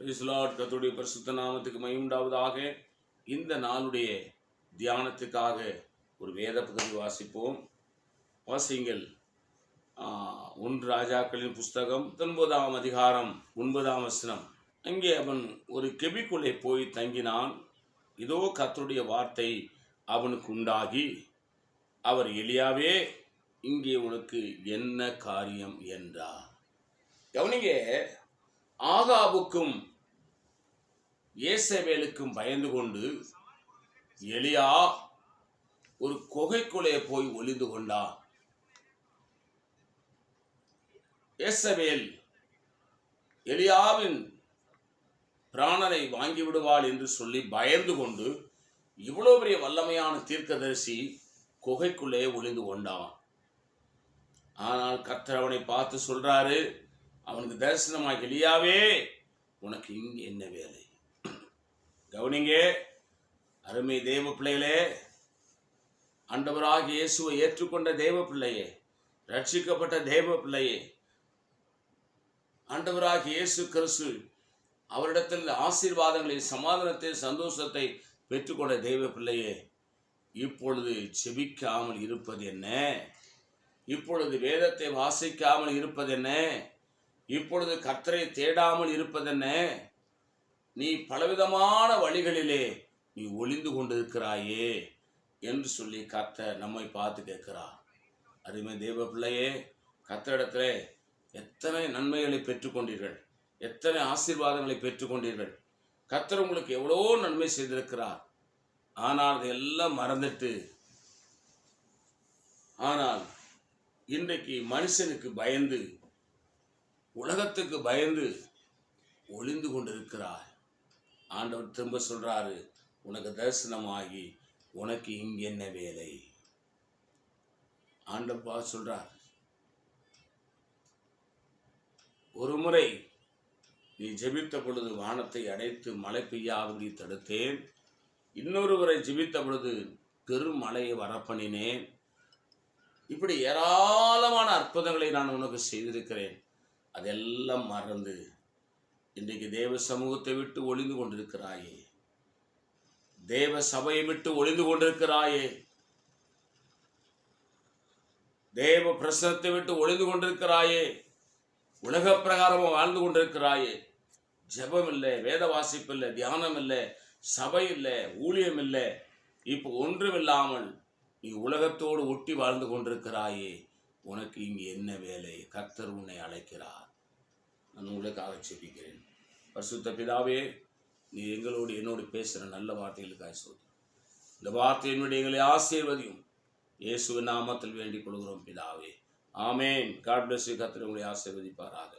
Praise the Lord. கர்த்தருடைய பரிசுத்த நாமத்துக்கு மகிமை உண்டாவதாக. இந்த நாளுடைய தியானத்துக்காக ஒரு வேத பகுதி வாசிப்போம். வாசிங்கள். 1 ராஜாக்களின் புஸ்தகம் 19ஆம் அதிகாரம் 9ஆம் வசனம். அங்கே அவன் ஒரு கெபிக்குள்ளே போய் தங்கினான். இதோ கர்த்தருடைய வார்த்தை அவனுக்கு உண்டாகி, அவர் எலியாவே, இங்கே உனக்கு என்ன காரியம் என்றார். கவனிங்க, ஆகாபுக்கும் ஏசவேலுக்கும் பயந்து கொண்டு எலியா ஒரு குகைக்குள்ளே போய் ஒளிந்து கொண்டான். ஏசவேல் எலியாவின் பிராணனை வாங்கி விடுவாள் என்று சொல்லி பயந்து கொண்டு இவ்வளவு பெரிய வல்லமையான தீர்க்கதரிசி குகைக்குள்ளே ஒளிந்து கொண்டான். ஆனால் கர்த்தர் அவனை பார்த்து சொல்றாரு, அவனுக்கு தரிசனமாக, எலியாவே, உனக்கு இங்கு என்ன வேலை? கவனிங்க அருமை தேவ பிள்ளைகளே, ஆண்டவராகிய இயேசுவை ஏற்றுக்கொண்ட தேவ பிள்ளையே, ரட்சிக்கப்பட்ட தேவ பிள்ளையே, ஆண்டவராகிய இயேசு கிறிஸ்து அவரிடத்தில் ஆசீர்வாதங்களை, சமாதானத்தை, சந்தோஷத்தை பெற்றுக்கொண்ட தேவ பிள்ளையே, இப்பொழுது செபிக்காமல் இருப்பது என்ன? இப்பொழுது வேதத்தை வாசிக்காமல் இருப்பது என்ன? இப்பொழுது கர்த்தரை தேடாமல் இருப்பதென்ன? நீ பலவிதமான வழிகளிலே நீ ஒளிந்து கொண்டிருக்கிறாயே என்று சொல்லி கர்த்தர் நம்மை பார்த்து கேட்கிறார். அருமை தேவ பிள்ளையே, கர்த்தரிடத்திலே எத்தனை நன்மைகளை பெற்றுக்கொண்டீர்கள், எத்தனை ஆசீர்வாதங்களை பெற்றுக்கொண்டீர்கள். கர்த்தர் உங்களுக்கு எவ்வளோ நன்மை செய்திருக்கிறார். ஆனால் அதையெல்லாம் மறந்துட்டு, ஆனால் இன்றைக்கு மனுஷனுக்கு பயந்து, உலகத்துக்கு பயந்து ஒளிந்து கொண்டிருக்கிறார். ஆண்டவர் திரும்ப சொல்றாரு, உனக்கு தரிசனமாகி உனக்கு இங்கு என்ன வேலை? ஆண்டவர் சொல்றார், ஒரு முறை நீ ஜெபித்த பொழுது வானத்தை அடைத்து மழை பெய்யாதபடி தடுத்தேன். இன்னொருவரை ஜெபித்த பொழுது பெரும் மழையை வரப்பண்ணினேன். இப்படி ஏராளமான அற்புதங்களை நான் உனக்கு செய்திருக்கிறேன். அதெல்லாம் மறந்து இன்றைக்கு தேவ சமூகத்தை விட்டு ஒளிந்து கொண்டிருக்கிறாயே, தேவ சபையை விட்டு ஒளிந்து கொண்டிருக்கிறாயே, தேவ பிரசனத்தை விட்டு ஒளிந்து கொண்டிருக்கிறாயே, உலக பிரகாரமாக வாழ்ந்து கொண்டிருக்கிறாயே. ஜெபம் இல்லை, வேத வாசிப்பு இல்லை, தியானம் இல்லை, சபை இல்லை, ஊழியம் இல்லை, இப்போ ஒன்றுமில்லாமல் நீ உலகத்தோடு ஒட்டி வாழ்ந்து கொண்டிருக்கிறாயே. உனக்கு இங்கு என்ன வேலை? கர்த்தர் உன்னை அழைக்கிறார். நான் உங்களுக்காக ஜெபிக்கிறேன். பரிசுத்த பிதாவே, நீ எங்களோடு என்னோடு பேசுகிற நல்ல வார்த்தைகளுக்காக சொல்கிறேன். இந்த வார்த்தையினுடைய எங்களை ஆசீர்வதியும். இயேசுவின் நாமத்தில் வேண்டிக் கொள்கிறோம் பிதாவே, ஆமேன். God bless you. கர்த்தர் உங்களை ஆசீர்வதிப்பாராக.